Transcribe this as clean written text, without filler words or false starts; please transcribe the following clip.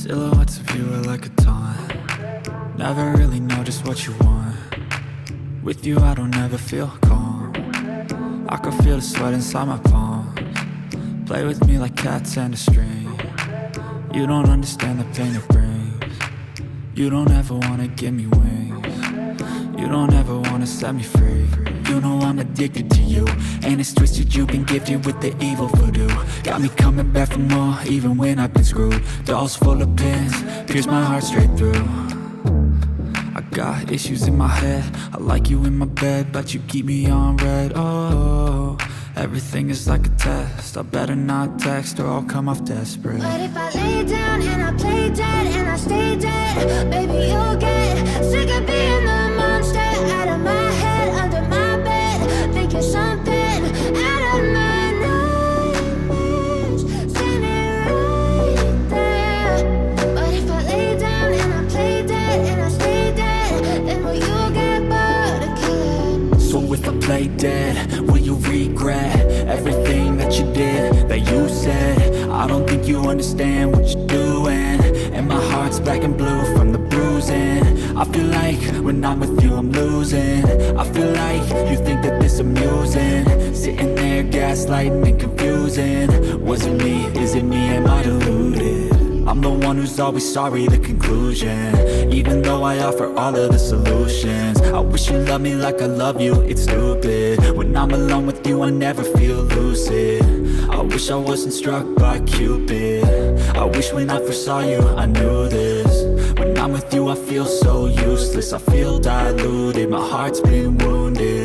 Silhouettes of you are like a taunt. Never really know just what you want. With you I don't ever feel calm. I can feel the sweat inside my palms. Play with me like cats and a string. You don't understand the pain it brings. You don't ever wanna give me wings. You don't ever wanna set me free. You know I'm addicted to you, and it's twisted, you've been gifted with the evil voodoo. Got me coming back for more, even when I've been screwed. Dolls full of pins, pierce my heart straight through. I got issues in my head, I like you in my bed, but you keep me on red. Oh, everything is like a test, I better not text or I'll come off desperate. But if I lay down and I play dead and I stay dead, baby you'll get sick of being the monster out of my head, under my bed, thinking something out of my nightmares, standing right there. But if I lay down and I play dead and I stay dead, then will you get bored of killing? So if I play dead, will you regret everything that you did, that you said? I don't think you understand what you're doing, and my heart's black and blue from the bruising. I feel like when I'm with you I'm losing. I feel like you think that this amusing, sitting there gaslighting and confusing. Was it me? Is it me? Am I deluded? I'm the one who's always sorry, the conclusion. Even though I offer all of the solutions, I wish you loved me like I love you, it's stupid. When I'm alone with you I never feel lucid. I wish I wasn't struck by Cupid. I wish when I first saw you I knew this. When I'm with you I feel so useless, I feel diluted, my heart's been wounded.